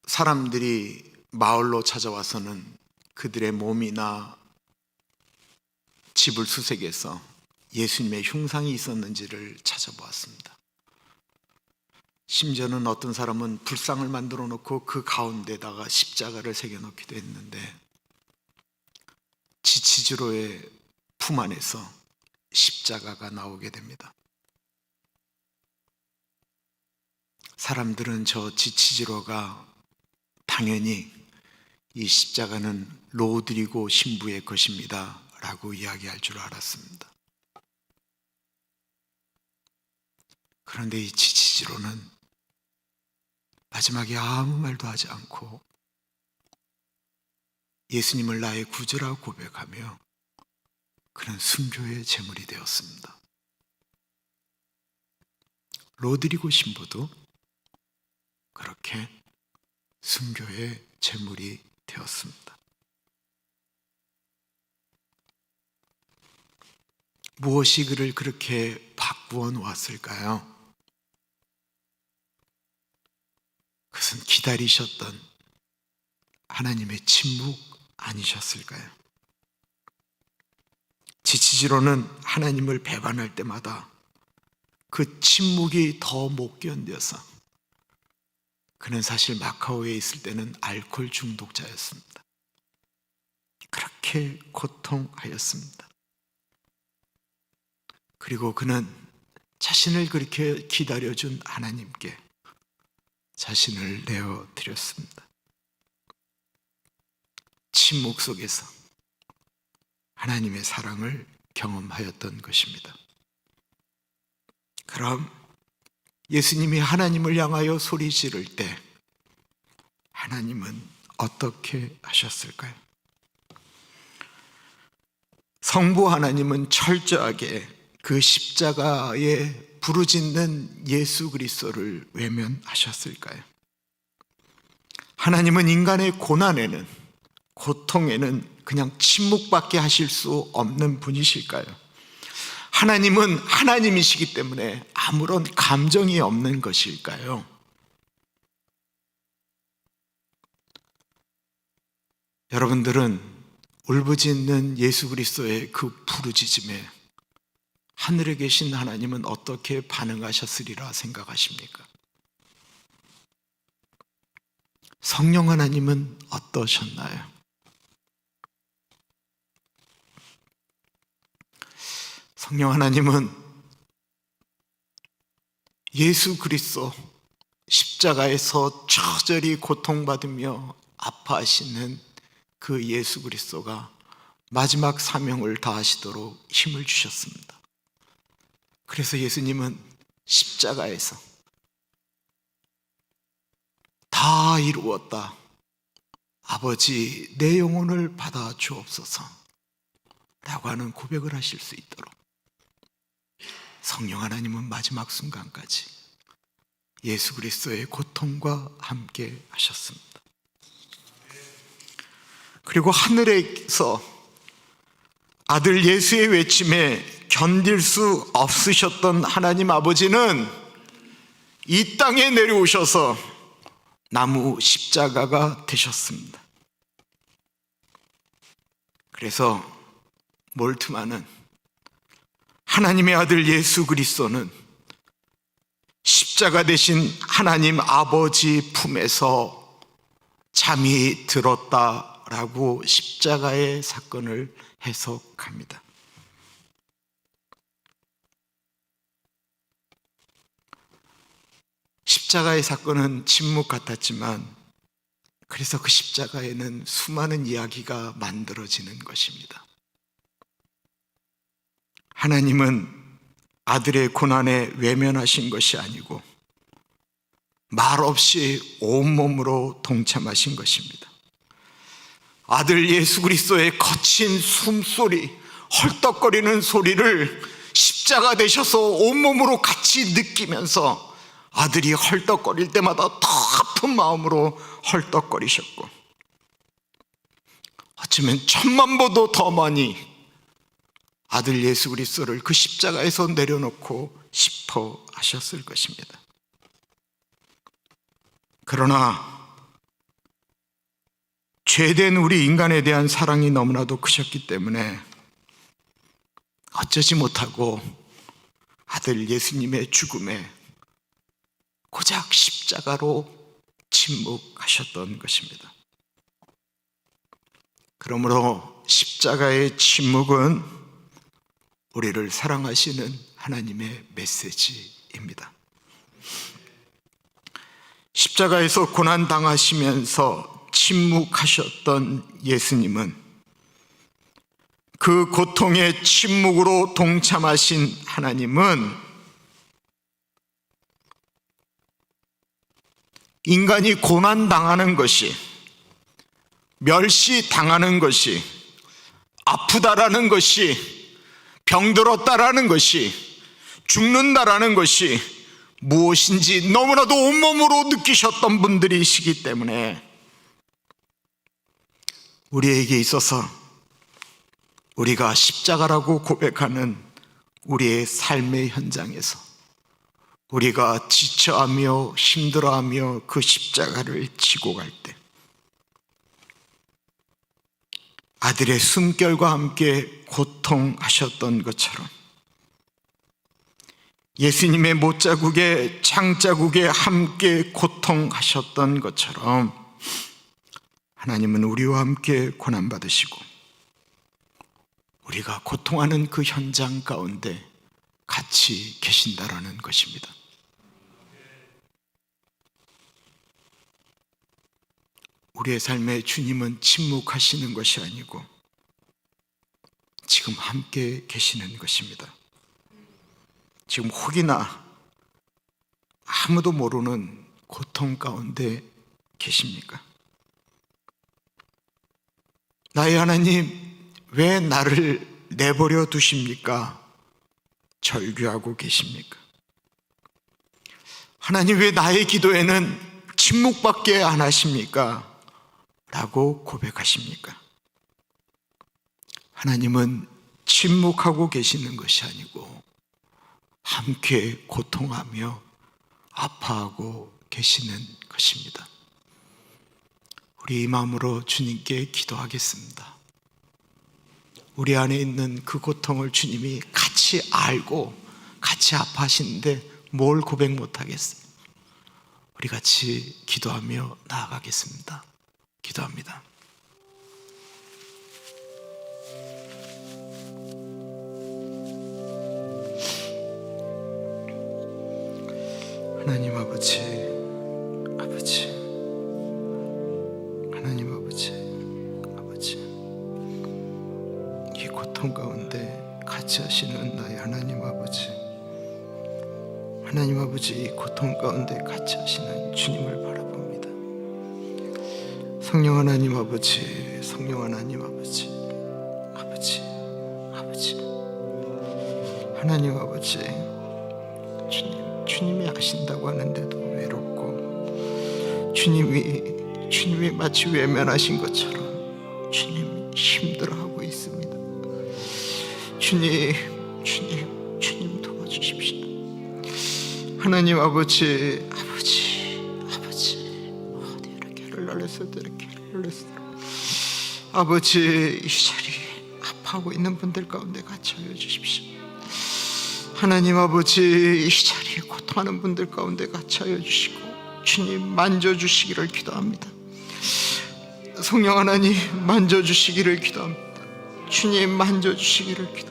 사람들이 마을로 찾아와서는 그들의 몸이나 집을 수색해서 예수님의 흉상이 있었는지를 찾아보았습니다. 심지어는 어떤 사람은 불상을 만들어 놓고 그 가운데다가 십자가를 새겨 놓기도 했는데, 지치지로의 품 안에서 십자가가 나오게 됩니다. 사람들은 저 지치지로가 당연히 이 십자가는 로드리고 신부의 것입니다 라고 이야기할 줄 알았습니다. 그런데 이 지치지로는 마지막에 아무 말도 하지 않고 예수님을 나의 구주라고 고백하며 그는 순교의 제물이 되었습니다. 로드리고 신부도 그렇게 순교의 제물이 되었습니다. 무엇이 그를 그렇게 바꾸어 놓았을까요? 그것은 기다리셨던 하나님의 침묵 아니셨을까요? 지치지로는 하나님을 배반할 때마다 그 침묵이 더 못 견뎌서 그는 사실 마카오에 있을 때는 알코올 중독자였습니다. 그렇게 고통하였습니다. 그리고 그는 자신을 그렇게 기다려준 하나님께 자신을 내어드렸습니다. 침묵 속에서 하나님의 사랑을 경험하였던 것입니다. 그럼 예수님이 하나님을 향하여 소리 지를 때 하나님은 어떻게 하셨을까요? 성부 하나님은 철저하게 그 십자가에 부르짖는 예수 그리스도를 외면하셨을까요? 하나님은 인간의 고난에는, 고통에는 그냥 침묵밖에 하실 수 없는 분이실까요? 하나님은 하나님이시기 때문에 아무런 감정이 없는 것일까요? 여러분들은 울부짖는 예수 그리스도의 그 부르짖음에 하늘에 계신 하나님은 어떻게 반응하셨으리라 생각하십니까? 성령 하나님은 어떠셨나요? 성령 하나님은 예수 그리스도 십자가에서 처절히 고통받으며 아파하시는 그 예수 그리스도가 마지막 사명을 다하시도록 힘을 주셨습니다. 그래서 예수님은 십자가에서 다 이루었다. 아버지, 내 영혼을 받아 주옵소서 라고 하는 고백을 하실 수 있도록 성령 하나님은 마지막 순간까지 예수 그리스도의 고통과 함께 하셨습니다. 그리고 하늘에서 아들 예수의 외침에 견딜 수 없으셨던 하나님 아버지는 이 땅에 내려오셔서 나무 십자가가 되셨습니다. 그래서 몰트만은 하나님의 아들 예수 그리스도는 십자가 되신 하나님 아버지 품에서 잠이 들었다라고 십자가의 사건을 해석합니다. 십자가의 사건은 침묵 같았지만 그래서 그 십자가에는 수많은 이야기가 만들어지는 것입니다. 하나님은 아들의 고난에 외면하신 것이 아니고 말없이 온몸으로 동참하신 것입니다. 아들 예수 그리스도의 거친 숨소리, 헐떡거리는 소리를 십자가 되셔서 온몸으로 같이 느끼면서 아들이 헐떡거릴 때마다 더 아픈 마음으로 헐떡거리셨고, 어쩌면 1000만보도 더 많이 아들 예수 그리스도를 그 십자가에서 내려놓고 싶어 하셨을 것입니다. 그러나 죄된 우리 인간에 대한 사랑이 너무나도 크셨기 때문에 어쩌지 못하고 아들 예수님의 죽음에 고작 십자가로 침묵하셨던 것입니다. 그러므로 십자가의 침묵은 우리를 사랑하시는 하나님의 메시지입니다. 십자가에서 고난당하시면서 침묵하셨던 예수님은 그 고통의 침묵으로 동참하신 하나님은 인간이 고난당하는 것이, 멸시당하는 것이, 아프다라는 것이, 병들었다라는 것이, 죽는다라는 것이 무엇인지 너무나도 온몸으로 느끼셨던 분들이시기 때문에 우리에게 있어서 우리가 십자가라고 고백하는 우리의 삶의 현장에서 우리가 지쳐하며 힘들어하며 그 십자가를 지고 갈 때 아들의 숨결과 함께 고통하셨던 것처럼 예수님의 못자국에 창자국에 함께 고통하셨던 것처럼 하나님은 우리와 함께 고난받으시고 우리가 고통하는 그 현장 가운데 같이 계신다라는 것입니다. 우리의 삶에 주님은 침묵하시는 것이 아니고 지금 함께 계시는 것입니다. 지금 혹이나 아무도 모르는 고통 가운데 계십니까? 나의 하나님, 왜 나를 내버려 두십니까? 절규하고 계십니까? 하나님, 왜 나의 기도에는 침묵밖에 안 하십니까? 라고 고백하십니까? 하나님은 침묵하고 계시는 것이 아니고 함께 고통하며 아파하고 계시는 것입니다. 우리 이 마음으로 주님께 기도하겠습니다. 우리 안에 있는 그 고통을 주님이 같이 같이 알고 같이 아파하시는데 뭘 고백 못하겠어요? 우리 같이 기도하며 나아가겠습니다. 기도합니다. 하나님 아버지, 하나님 아버지, 이 고통 가운데 같이 하시는 나의 하나님 아버지, 이 고통 가운데 같이 하시는 주님을 바라봅니다. 성령 하나님 아버지, 하나님 아버지, 주님이 아신다고 하는데도 외롭고, 주님이 마치 외면하신 것처럼 주님이 힘들어하고 있습니다. 주님 도와주십시오. 하나님 아버지, 어디 이렇게 날렸어요. 아버지, 이 자리에 아파하고 있는 분들 가운데 같이 하여 주십시오. 하나님 아버지, 이 자리에 고통하는 분들 가운데 같이 하여 주시고 주님 만져주시기를 기도합니다. 성령 하나님 만져주시기를 기도합니다. 주님 만져주시기를 기도합니다.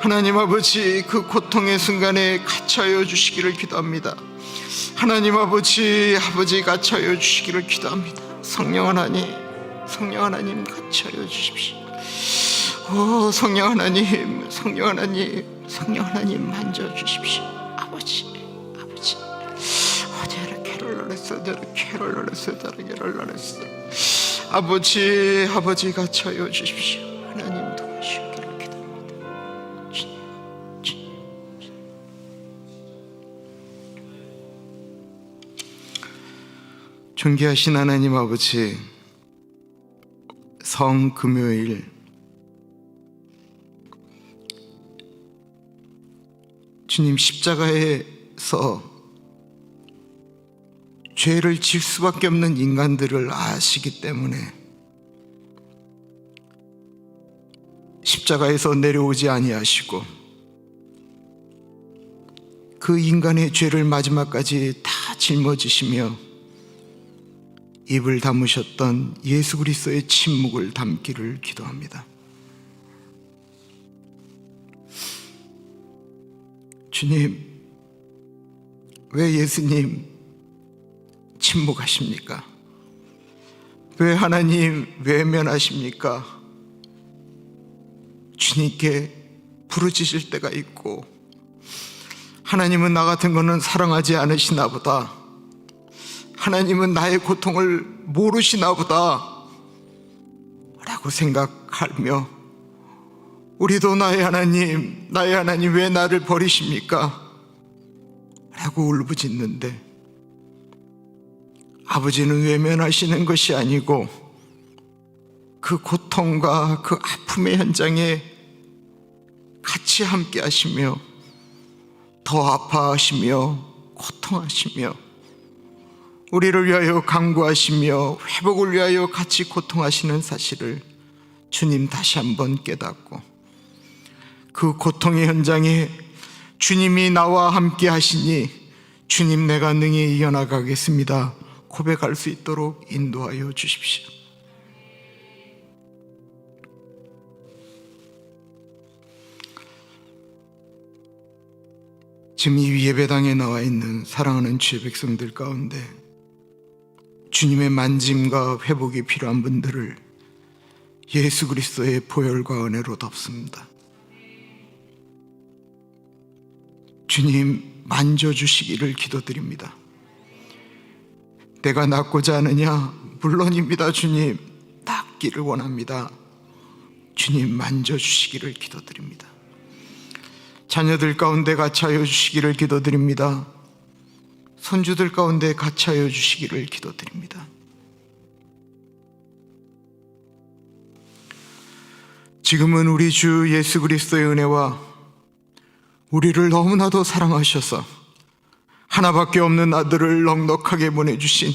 하나님 아버지, 그 고통의 순간에 같이 하여 주시기를 기도합니다. 하나님 아버지 같이 하여 주시기를 기도합니다. 성령 하나님 같이 하여 주십시오. 오, 성령 하나님 만져주십시오. 아버지 어디를 캐롤 아버지 같이 하여 주십시오. 하나님 도와주시기를 기도합니다. 주님. 존귀하신 하나님 아버지, 성금요일 주님 십자가에서 죄를 질 수밖에 없는 인간들을 아시기 때문에 십자가에서 내려오지 아니하시고 그 인간의 죄를 마지막까지 다 짊어지시며 입을 다무셨던 예수 그리스도의 침묵을 담기를 기도합니다. 주님, 왜 예수님 침묵하십니까? 왜 하나님 외면하십니까? 주님께 부르짖을 때가 있고, 하나님은 나 같은 거는 사랑하지 않으시나 보다, 하나님은 나의 고통을 모르시나 보다 라고 생각하며, 우리도 나의 하나님 왜 나를 버리십니까? 라고 울부짖는데, 아버지는 외면하시는 것이 아니고 그 고통과 그 아픔의 현장에 같이 함께 하시며 더 아파하시며 고통하시며 우리를 위하여 간구하시며 회복을 위하여 같이 고통하시는 사실을 주님 다시 한번 깨닫고, 그 고통의 현장에 주님이 나와 함께 하시니 주님 내가 능히 이겨나가겠습니다 고백할 수 있도록 인도하여 주십시오. 지금 이 예배당에 나와 있는 사랑하는 주의 백성들 가운데 주님의 만짐과 회복이 필요한 분들을 예수 그리스도의 보혈과 은혜로 덮습니다. 주님 만져주시기를 기도드립니다. 내가 낫고자 하느냐? 물론입니다. 주님, 낫기를 원합니다. 주님 만져주시기를 기도드립니다. 자녀들 가운데 같이 하여 주시기를 기도드립니다. 손주들 가운데 같이 하여 주시기를 기도드립니다. 지금은 우리 주 예수 그리스도의 은혜와 우리를 너무나도 사랑하셔서 하나밖에 없는 아들을 넉넉하게 보내주신,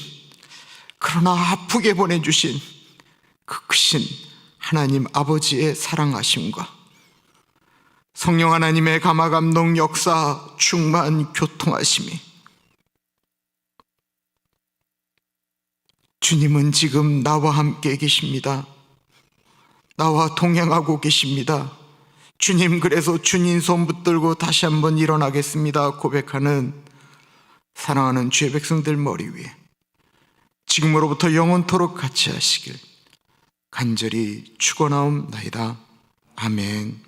그러나 아프게 보내주신 그 크신 하나님 아버지의 사랑하심과 성령 하나님의 감화감동 역사 충만 교통하심이 주님은 지금 나와 함께 계십니다. 나와 동행하고 계십니다. 주님, 그래서 주님 손 붙들고 다시 한번 일어나겠습니다 고백하는 사랑하는 주의 백성들 머리 위에 지금으로부터 영원토록 같이 하시길 간절히 축원하옵나이다. 아멘.